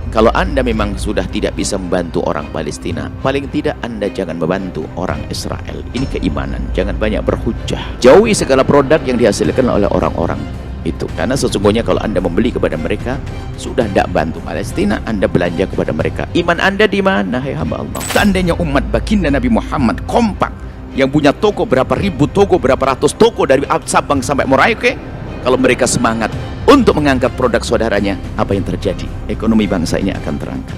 Kalau Anda memang sudah tidak bisa membantu orang Palestina, paling tidak Anda jangan membantu orang Israel. Ini keimanan, jangan banyak berhujjah. Jauhi segala produk yang dihasilkan oleh orang-orang itu. Karena sesungguhnya kalau Anda membeli kepada mereka, sudah tidak bantu Palestina, Anda belanja kepada mereka. Iman Anda di mana, hai hamba Allah? Seandainya umat baginda Nabi Muhammad kompak, yang punya toko berapa ribu toko, berapa ratus toko dari Sabang sampai Merauke, kalau mereka semangat untuk mengangkat produk saudaranya, apa yang terjadi? Ekonomi bangsa ini akan terangkat.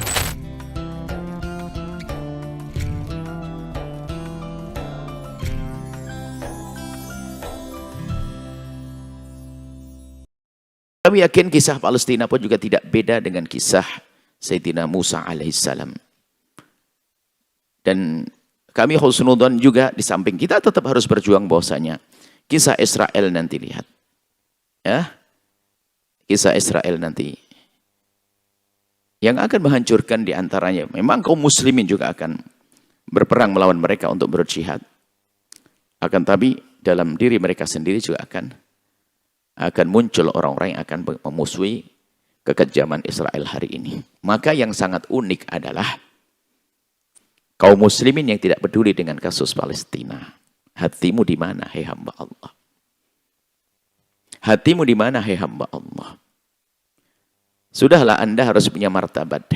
Kami yakin kisah Palestina pun juga tidak beda dengan kisah Sayyidina Musa alaihissalam. Dan kami husnudzon juga di samping kita tetap harus berjuang bahwasanya kisah Israel nanti lihat. Ya, kisah Israel nanti yang akan menghancurkan diantaranya, memang kaum muslimin juga akan berperang melawan mereka untuk berjihad, akan tapi dalam diri mereka sendiri juga akan muncul orang-orang yang akan memusuhi kekejaman Israel hari ini. Maka yang sangat unik adalah kaum muslimin yang tidak peduli dengan kasus Palestina. Hatimu di mana, hai hamba Allah? Hatimu di mana, hai hamba Allah? Sudahlah, Anda harus punya martabat.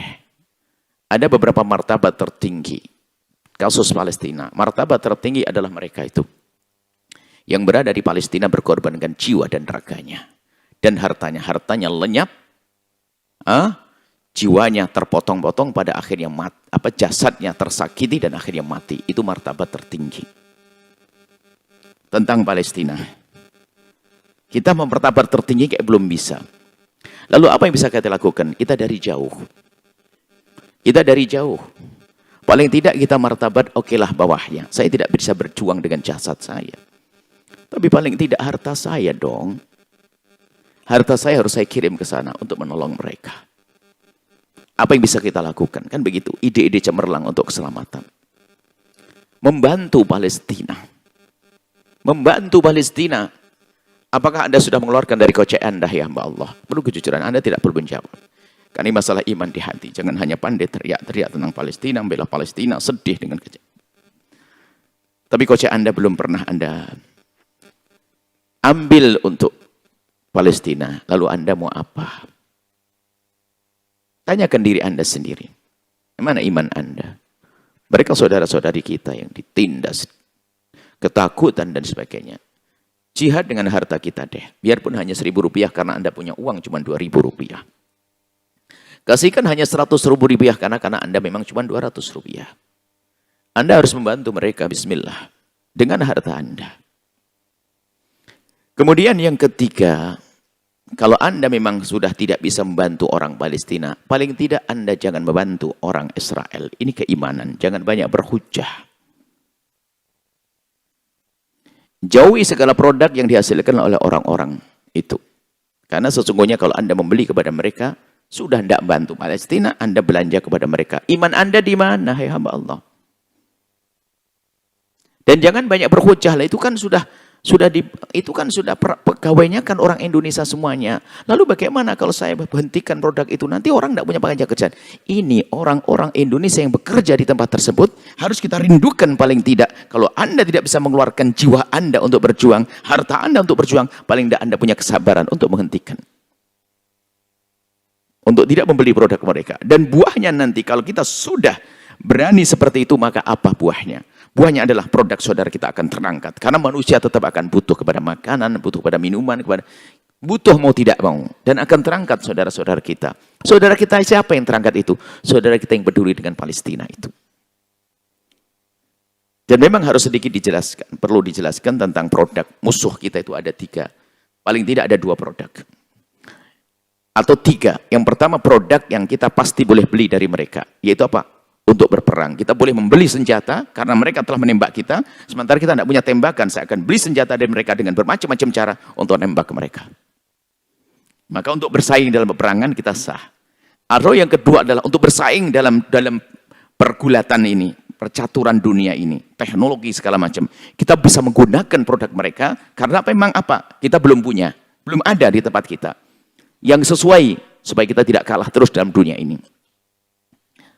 Ada beberapa martabat tertinggi. Kasus Palestina, martabat tertinggi adalah mereka itu yang berada di Palestina berkorban dengan jiwa dan raganya. Dan hartanya lenyap. Jiwanya terpotong-potong, pada akhirnya jasadnya tersakiti dan akhirnya mati. Itu martabat tertinggi. Tentang Palestina. Kita mempertabat tertinggi kayak belum bisa. Lalu apa yang bisa kita lakukan? Kita dari jauh. Kita dari jauh. Paling tidak kita martabat, okelah bawahnya. Saya tidak bisa berjuang dengan jasad saya. Tapi paling tidak harta saya dong. Harta saya harus saya kirim ke sana untuk menolong mereka. Apa yang bisa kita lakukan? Kan begitu. Ide-ide cemerlang untuk keselamatan. Membantu Palestina. Membantu Palestina. Apakah Anda sudah mengeluarkan dari kocek Anda, ya hamba Allah? Perlu kejujuran, Anda tidak perlu menjawab. Karena ini masalah iman di hati. Jangan hanya pandai teriak-teriak tentang Palestina, membela Palestina, sedih dengan kocek. Tapi kocek Anda belum pernah Anda ambil untuk Palestina. Lalu Anda mau apa? Tanyakan diri Anda sendiri. Mana iman Anda? Mereka saudara-saudari kita yang ditindas, ketakutan dan sebagainya. Jihad dengan harta kita deh. Biarpun hanya Rp1.000 karena Anda punya uang cuma Rp2.000. Kasihkan hanya Rp100.000 karena Anda memang cuma Rp200. Anda harus membantu mereka, bismillah. Dengan harta Anda. Kemudian yang ketiga, kalau Anda memang sudah tidak bisa membantu orang Palestina, paling tidak Anda jangan membantu orang Israel. Ini keimanan, jangan banyak berhujjah. Jauhi segala produk yang dihasilkan oleh orang-orang itu. Karena sesungguhnya kalau Anda membeli kepada mereka, sudah tidak bantu Palestina, Anda belanja kepada mereka. Iman Anda di mana, hai hamba Allah? Dan jangan banyak berhujjah lah, itu kan sudah pegawainya kan orang Indonesia semuanya. Lalu bagaimana kalau saya berhentikan produk itu? Nanti orang tidak punya pekerjaan kerjaan. Ini orang-orang Indonesia yang bekerja di tempat tersebut harus kita rindukan paling tidak. Kalau Anda tidak bisa mengeluarkan jiwa Anda untuk berjuang, harta Anda untuk berjuang, paling tidak Anda punya kesabaran untuk menghentikan. Untuk tidak membeli produk mereka. Dan buahnya nanti kalau kita sudah berani seperti itu, maka apa buahnya? Buahnya adalah produk saudara kita akan terangkat. Karena manusia tetap akan butuh kepada makanan, butuh kepada minuman, butuh mau tidak mau. Dan akan terangkat saudara-saudara kita. Saudara kita siapa yang terangkat itu? Saudara kita yang peduli dengan Palestina itu. Dan memang harus sedikit dijelaskan. Perlu dijelaskan tentang produk musuh kita itu ada 3. Paling tidak ada 2 produk. Atau 3. Yang pertama produk yang kita pasti boleh beli dari mereka. Yaitu apa? Untuk berperang. Kita boleh membeli senjata karena mereka telah menembak kita. Sementara kita tidak punya tembakan. Saya akan beli senjata dari mereka dengan bermacam-macam cara untuk menembak ke mereka. Maka untuk bersaing dalam peperangan kita sah. Atau yang kedua adalah untuk bersaing dalam pergulatan ini. Percaturan dunia ini. Teknologi segala macam. Kita bisa menggunakan produk mereka karena memang apa? Kita belum punya. Belum ada di tempat kita. Yang sesuai supaya kita tidak kalah terus dalam dunia ini.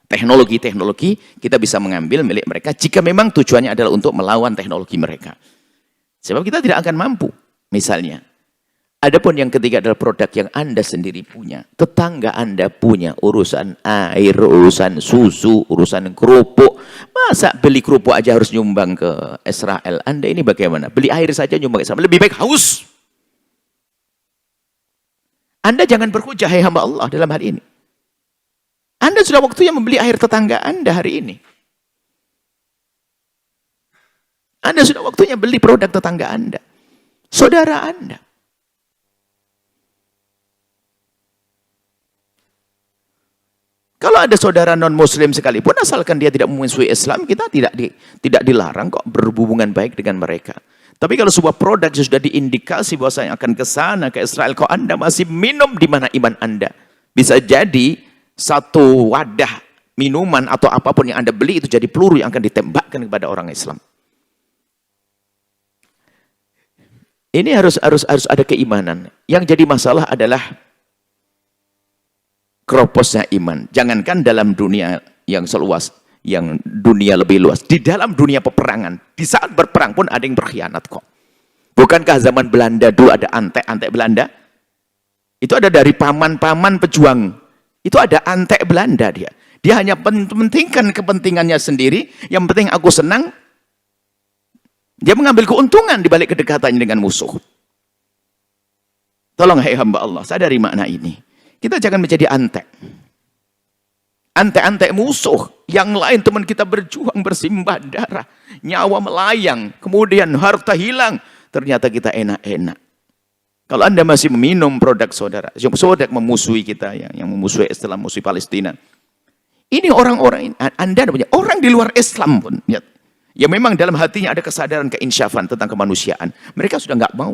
Teknologi-teknologi kita bisa mengambil milik mereka jika memang tujuannya adalah untuk melawan teknologi mereka. Sebab kita tidak akan mampu. Misalnya, adapun yang ketiga adalah produk yang Anda sendiri punya. Tetangga Anda punya urusan air, urusan susu, urusan kerupuk. Masa beli kerupuk aja harus nyumbang ke Israel? Anda ini bagaimana? Beli air saja nyumbang ke Israel. Lebih baik haus. Anda jangan berhujah, hai hamba Allah, dalam hal ini. Anda sudah waktunya membeli air tetangga Anda hari ini. Anda sudah waktunya beli produk tetangga Anda. Saudara Anda. Kalau ada saudara non-muslim sekalipun, asalkan dia tidak memusuhi Islam, kita tidak dilarang kok berhubungan baik dengan mereka. Tapi kalau sebuah produk sudah diindikasi bahwasanya akan ke sana, ke Israel, kok Anda masih minum, di mana iman Anda? Bisa jadi satu wadah minuman atau apapun yang Anda beli itu jadi peluru yang akan ditembakkan kepada orang Islam. Ini harus ada keimanan. Yang jadi masalah adalah keroposnya iman. Jangankan dalam dunia yang seluas, yang dunia lebih luas, di dalam dunia peperangan, di saat berperang pun ada yang berkhianat kok. Bukankah zaman Belanda dulu ada antek-antek Belanda? Itu ada dari paman-paman pejuang. Itu ada antek Belanda dia. Dia hanya mementingkan kepentingannya sendiri. Yang penting aku senang. Dia mengambil keuntungan di balik kedekatannya dengan musuh. Tolong hai hamba Allah, sadari makna ini. Kita jangan menjadi antek. Antek-antek musuh. Yang lain teman kita berjuang, bersimbah darah. Nyawa melayang. Kemudian harta hilang. Ternyata kita enak-enak. Kalau Anda masih meminum produk saudara memusuhi kita, yang memusuhi Islam, memusuhi Palestina. Ini orang-orang, Anda punya orang di luar Islam pun, ya memang dalam hatinya ada kesadaran keinsyafan tentang kemanusiaan. Mereka sudah nggak mau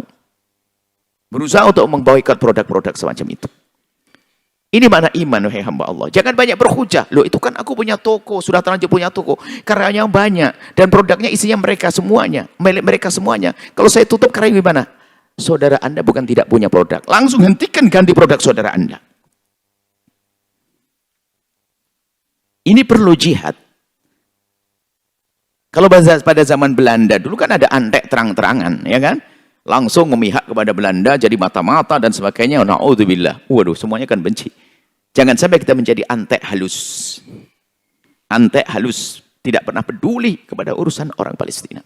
berusaha untuk memboikot produk-produk semacam itu. Ini mana iman, wahai hamba Allah. Jangan banyak berhujah. Loh, itu kan aku punya toko, sudah terlanjur punya toko, karyanya banyak dan produknya isinya mereka semuanya, milik mereka semuanya. Kalau saya tutup karya gimana? Saudara Anda bukan tidak punya produk. Langsung hentikan ganti produk saudara Anda. Ini perlu jihad. Kalau pada zaman Belanda dulu kan ada antek terang-terangan, ya kan? Langsung memihak kepada Belanda, jadi mata-mata dan sebagainya. Na'udzubillah. Waduh, semuanya kan benci. Jangan sampai kita menjadi antek halus. Antek halus. Tidak pernah peduli kepada urusan orang Palestina.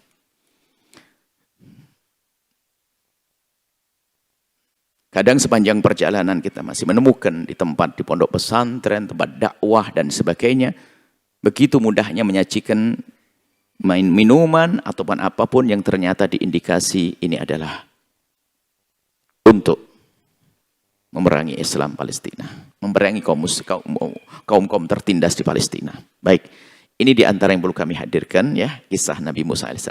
Kadang sepanjang perjalanan kita masih menemukan di tempat, di pondok pesantren, tempat dakwah dan sebagainya, begitu mudahnya menyajikan minuman ataupun apapun yang ternyata diindikasi ini adalah untuk memerangi Islam Palestina, memerangi kaum tertindas di Palestina. Baik, ini di antara yang perlu kami hadirkan, ya, kisah Nabi Musa AS.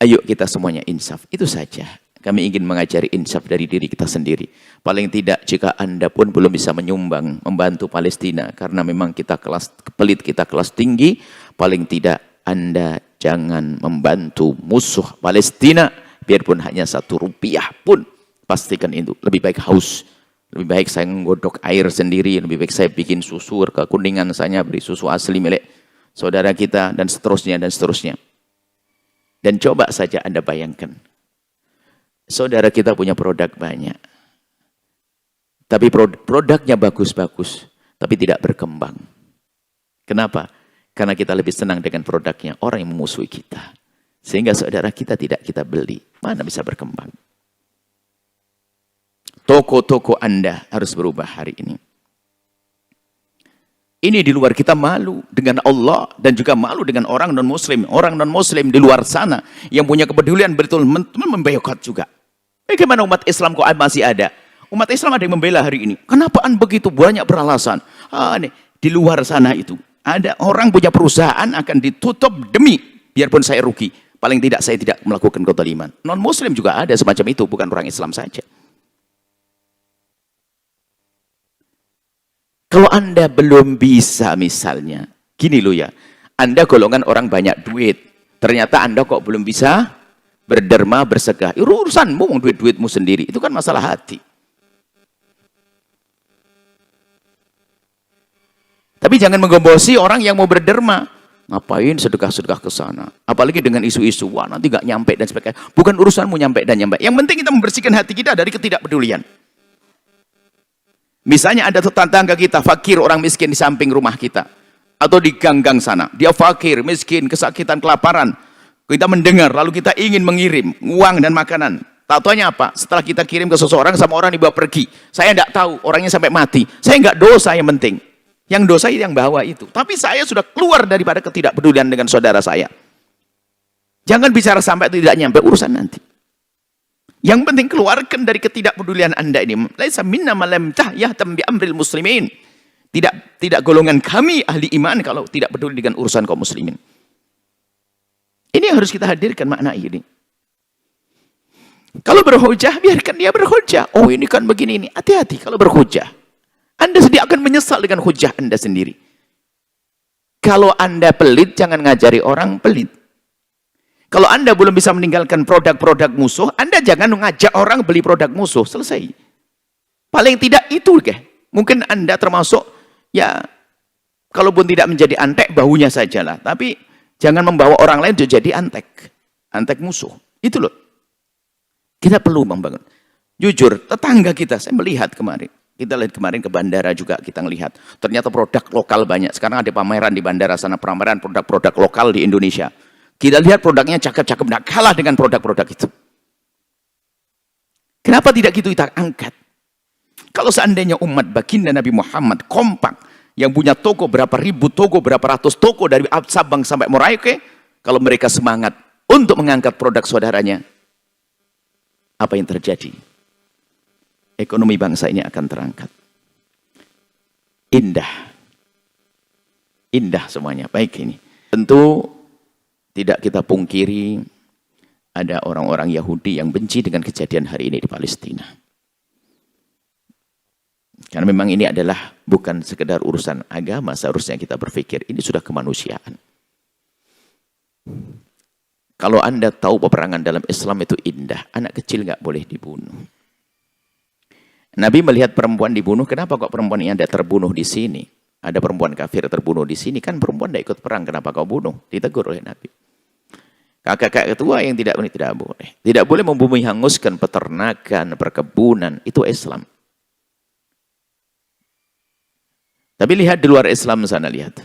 Ayo kita semuanya insaf, itu saja. Kami ingin mengajari insaf dari diri kita sendiri. Paling tidak jika Anda pun belum bisa menyumbang, membantu Palestina, karena memang kita kelas pelit, kita kelas tinggi, paling tidak Anda jangan membantu musuh Palestina, biarpun hanya 1 rupiah pun, pastikan itu. Lebih baik haus, lebih baik saya menggodok air sendiri, lebih baik saya bikin susu kekuningan, saya beri susu asli milik saudara kita, dan seterusnya, dan seterusnya. Dan coba saja Anda bayangkan, saudara kita punya produk banyak. Tapi produknya bagus-bagus, tapi tidak berkembang. Kenapa? Karena kita lebih senang dengan produknya orang yang memusuhi kita. Sehingga saudara kita tidak kita beli. Mana bisa berkembang? Toko-toko Anda harus berubah hari ini. Ini di luar kita malu dengan Allah dan juga malu dengan orang non-muslim. Orang non-muslim di luar sana yang punya kepedulian betul memboikot juga. Bagaimana umat Islam kok masih ada? Umat Islam ada yang membela hari ini. Kenapa begitu banyak beralasan? Nih, di luar sana itu ada orang punya perusahaan akan ditutup demi biarpun saya rugi. Paling tidak saya tidak melakukan kezaliman. Non-muslim juga ada semacam itu, bukan orang Islam saja. Kalau Anda belum bisa misalnya, gini loh ya, Anda golongan orang banyak duit, ternyata Anda kok belum bisa berderma, bersedekah. Urusanmu, duit-duitmu sendiri, itu kan masalah hati. Tapi jangan menggombosi orang yang mau berderma. Ngapain sedekah-sedekah ke sana? Apalagi dengan isu-isu, wah nanti gak nyampe dan sebagainya. Bukan urusanmu nyampe dan nyampe. Yang penting kita membersihkan hati kita dari ketidakpedulian. Misalnya ada tetangga kita, fakir, orang miskin di samping rumah kita. Atau di gang-gang sana. Dia fakir, miskin, kesakitan, kelaparan. Kita mendengar, lalu kita ingin mengirim uang dan makanan. Tatonya apa? Setelah kita kirim ke seseorang, sama orang dibawa pergi. Saya tidak tahu, orangnya sampai mati. Saya nggak dosa yang penting. Yang dosa yang bawa itu. Tapi saya sudah keluar daripada ketidakpedulian dengan saudara saya. Jangan bicara sampai tidak nyampe, urusan nanti. Yang penting keluarkan dari ketidakpedulian Anda ini. Laisa minna ma lam yahtam bi amril muslimin. Tidak golongan kami ahli iman kalau tidak peduli dengan urusan kaum muslimin. Ini yang harus kita hadirkan makna ini. Kalau berhujah, biarkan dia berhujah. Oh ini kan begini ini. Hati-hati kalau berhujah. Anda sendiri akan menyesal dengan hujah Anda sendiri. Kalau Anda pelit, jangan ngajari orang pelit. Kalau Anda belum bisa meninggalkan produk-produk musuh, Anda jangan mengajak orang beli produk musuh. Selesai. Paling tidak itu. Mungkin Anda termasuk, ya, kalaupun tidak menjadi antek, baunya sajalah. Tapi jangan membawa orang lain jadi antek. Antek musuh. Itu loh. Kita perlu membangun. Jujur, tetangga kita, saya melihat kemarin. Kita lihat kemarin ke bandara juga kita melihat. Ternyata produk lokal banyak. Sekarang ada pameran di bandara sana, pameran produk-produk lokal di Indonesia. Kita lihat produknya cakep-cakep, tidak kalah dengan produk-produk itu. Kenapa tidak gitu kita angkat? Kalau seandainya umat baginda Nabi Muhammad kompak, yang punya toko berapa ribu toko, berapa ratus toko dari Sabang sampai Merauke, kalau mereka semangat untuk mengangkat produk saudaranya, apa yang terjadi? Ekonomi bangsa ini akan terangkat. Indah. Indah semuanya. Baik ini. Tentu tidak kita pungkiri ada orang-orang Yahudi yang benci dengan kejadian hari ini di Palestina. Karena memang ini adalah bukan sekedar urusan agama, seharusnya kita berpikir ini sudah kemanusiaan. Kalau Anda tahu peperangan dalam Islam itu indah, anak kecil nggak boleh dibunuh. Nabi melihat perempuan dibunuh, kenapa kok perempuan ini ada terbunuh di sini? Ada perempuan kafir terbunuh di sini, kan perempuan tidak ikut perang, kenapa kau bunuh? Ditegur oleh Nabi. Kakak-kakak ketua yang tidak boleh. Tidak boleh membumi hanguskan peternakan, perkebunan, itu Islam. Tapi lihat di luar Islam sana, lihat.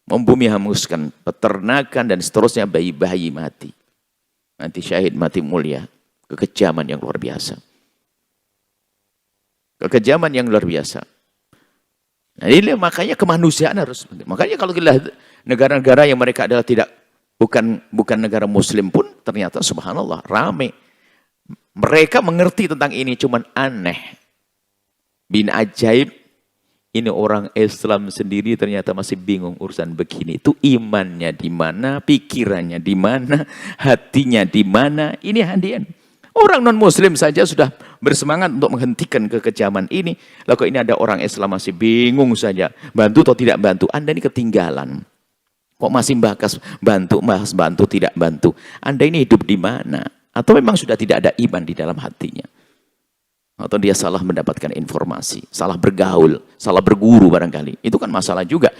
Membumi hanguskan peternakan dan seterusnya, bayi-bayi mati. Mati syahid, mati mulia. Kekejaman yang luar biasa. Kekejaman yang luar biasa. Nah, ini makanya kemanusiaan harus. Makanya kalau kita lihat negara-negara yang mereka adalah bukan negara Muslim pun ternyata subhanallah ramai. Mereka mengerti tentang ini, cuman aneh. Bin ajaib, ini orang Islam sendiri ternyata masih bingung urusan begini. Itu imannya di mana, pikirannya di mana, hatinya di mana. Ini hadian. Orang non-Muslim saja sudah bersemangat untuk menghentikan kekejaman ini. Lalu kok ini ada orang Islam masih bingung saja. Bantu atau tidak bantu? Anda ini ketinggalan. Kok masih bahas bantu, tidak bantu? Anda ini hidup di mana? Atau memang sudah tidak ada iman di dalam hatinya? Atau dia salah mendapatkan informasi, salah bergaul, salah berguru barangkali. Itu kan masalah juga.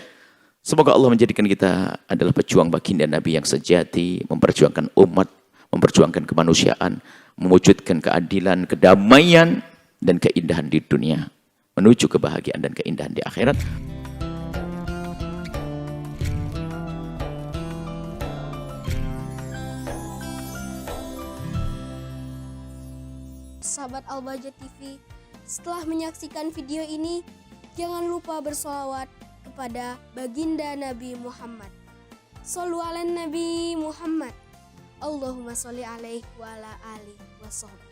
Semoga Allah menjadikan kita adalah pejuang baginda Nabi yang sejati, memperjuangkan umat, memperjuangkan kemanusiaan, mewujudkan keadilan, kedamaian, dan keindahan di dunia. Menuju kebahagiaan dan keindahan di akhirat. Sahabat Al-Bahjah TV, setelah menyaksikan video ini, jangan lupa bersolawat kepada baginda Nabi Muhammad. Shollu ala Nabi Muhammad. Allahumma sholli alaihi wa ala alihi wa sahbihi.